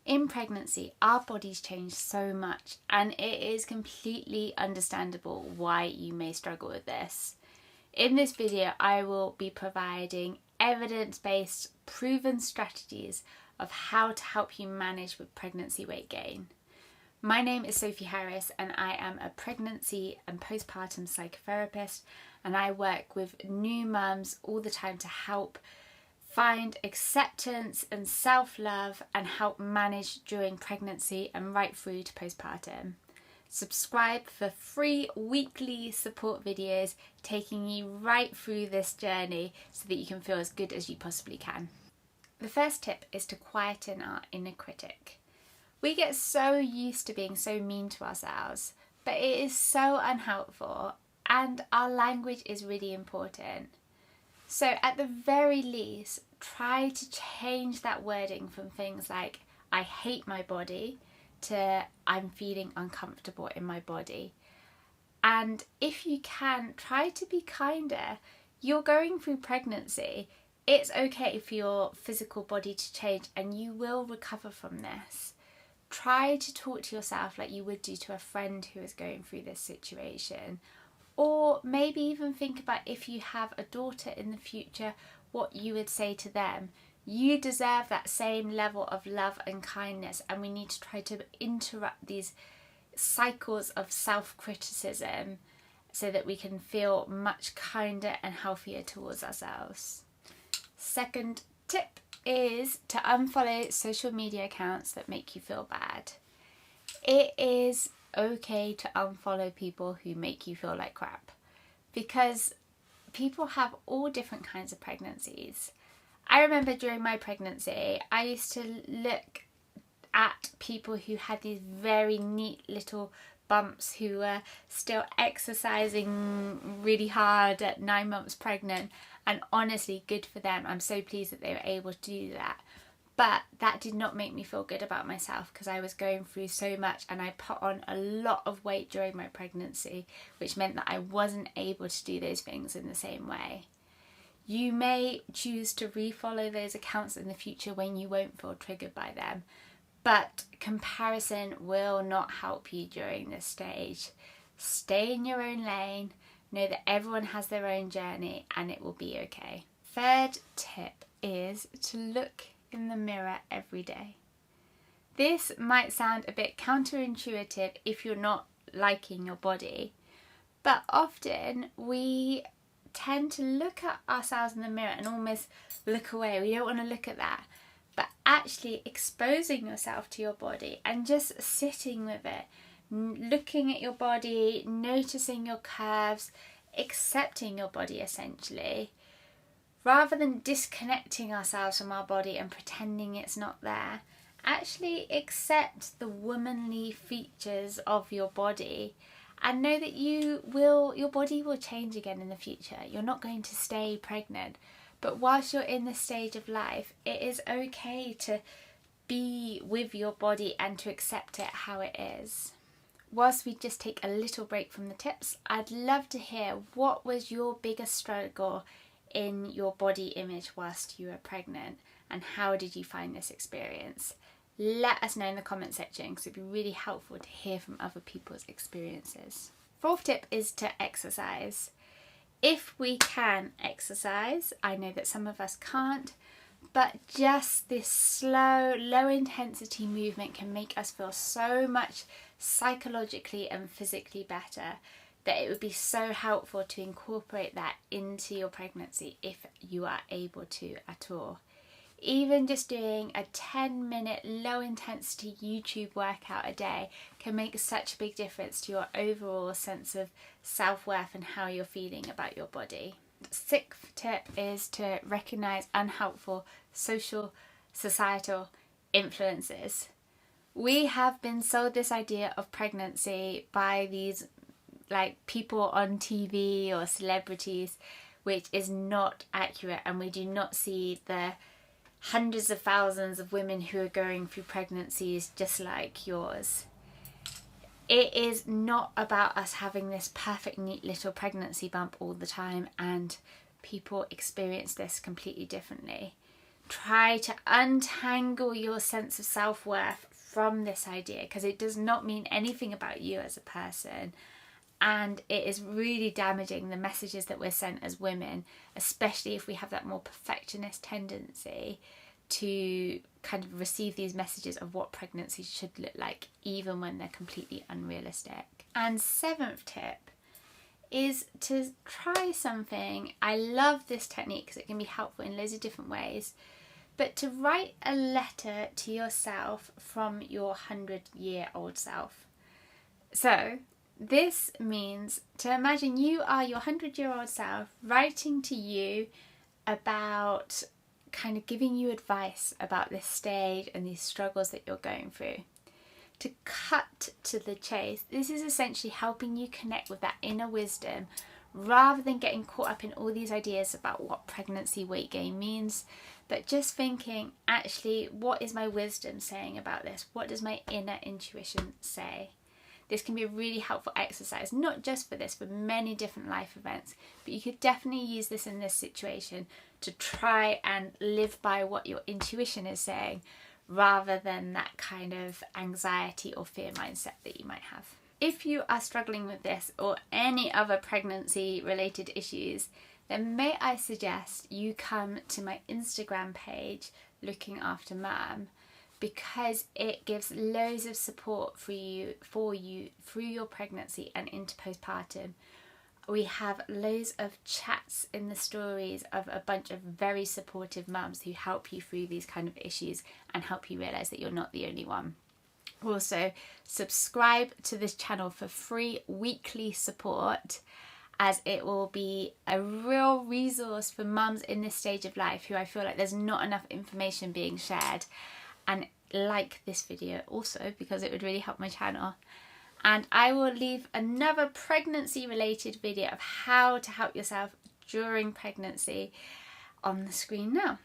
In pregnancy, our bodies change so much, and it is completely understandable why you may struggle with this. In this video, I will be providing evidence-based, proven strategies of how to help you manage with pregnancy weight gain. My name is Sophie Harris, and I am a pregnancy and postpartum psychotherapist, and I work with new mums all the time to help find acceptance and self-love and help manage during pregnancy and right through to postpartum. Subscribe for free weekly support videos taking you right through this journey so that you can feel as good as you possibly can. The first tip is to quieten our inner critic. We get so used to being so mean to ourselves, but it is so unhelpful, and our language is really important. So at the very least, try to change that wording from things like I hate my body to I'm feeling uncomfortable in my body. And if you can, try to be kinder. You're going through pregnancy. It's okay for your physical body to change, and you will recover from this. Try to talk to yourself like you would do to a friend who is going through this situation. Or maybe even think about if you have a daughter in the future, what you would say to them. You deserve that same level of love and kindness, and we need to try to interrupt these cycles of self-criticism so that we can feel much kinder and healthier towards ourselves. Second tip is to unfollow social media accounts that make you feel bad. It is okay to unfollow people who make you feel like crap, because people have all different kinds of pregnancies. I remember during my pregnancy, I used to look at people who had these very neat little bumps, who were still exercising really hard at 9 months pregnant, and honestly, good for them. I'm so pleased that they were able to do that. But that did not make me feel good about myself, because I was going through so much and I put on a lot of weight during my pregnancy, which meant that I wasn't able to do those things in the same way. You may choose to refollow those accounts in the future when you won't feel triggered by them, but comparison will not help you during this stage. Stay in your own lane, know that everyone has their own journey, and it will be okay. Third tip is to look in the mirror every day. This might sound a bit counterintuitive if you're not liking your body, but often we tend to look at ourselves in the mirror and almost look away. We don't want to look at that. But actually exposing yourself to your body and just sitting with it, looking at your body, noticing your curves, accepting your body essentially, rather than disconnecting ourselves from our body and pretending it's not there. Actually accept the womanly features of your body and know that your body will change again in the future. You're not going to stay pregnant, but whilst you're in this stage of life, it is okay to be with your body and to accept it how it is. Whilst we just take a little break from the tips, I'd love to hear, what was your biggest struggle in your body image whilst you were pregnant, and how did you find this experience? Let us know in the comment section, because it'd be really helpful to hear from other people's experiences. Fourth tip is to exercise. If we can exercise, I know that some of us can't, but just this slow, low intensity movement can make us feel so much psychologically and physically better, that it would be so helpful to incorporate that into your pregnancy if you are able to at all. Even just doing a 10-minute low intensity YouTube workout a day can make such a big difference to your overall sense of self-worth and how you're feeling about your body. Sixth tip is to recognise unhelpful social, societal influences. We have been sold this idea of pregnancy by these people on TV or celebrities, which is not accurate, and we do not see the hundreds of thousands of women who are going through pregnancies just like yours. It is not about us having this perfect neat little pregnancy bump all the time, and people experience this completely differently. try to untangle your sense of self-worth from this idea, because it does not mean anything about you as a person, and it is really damaging the messages that we're sent as women, especially if we have that more perfectionist tendency to kind of receive these messages of what pregnancy should look like, even when they're completely unrealistic. And 7th tip is to try something. I love this technique because it can be helpful in loads of different ways, but to write a letter to yourself from your 100-year-old self. So this means to imagine you are your 100-year-old self writing to you about kind of giving you advice about this stage and these struggles that you're going through. To cut to the chase, this is essentially helping you connect with that inner wisdom rather than getting caught up in all these ideas about what pregnancy weight gain means, but just thinking, actually, what is my wisdom saying about this? What does my inner intuition say? This can be a really helpful exercise, not just for this, for many different life events, but you could definitely use this in this situation to try and live by what your intuition is saying, rather than that kind of anxiety or fear mindset that you might have. If you are struggling with this or any other pregnancy related issues, then may I suggest you come to my Instagram page, Looking After Mum, because it gives loads of support for you through your pregnancy and into postpartum. We have loads of chats in the stories of a bunch of very supportive mums who help you through these kind of issues and help you realise that you're not the only one. Also, subscribe to this channel for free weekly support, as it will be a real resource for mums in this stage of life who I feel like there's not enough information being shared. And like this video also, because it would really help my channel. And I will leave another pregnancy related video of how to help yourself during pregnancy on the screen now.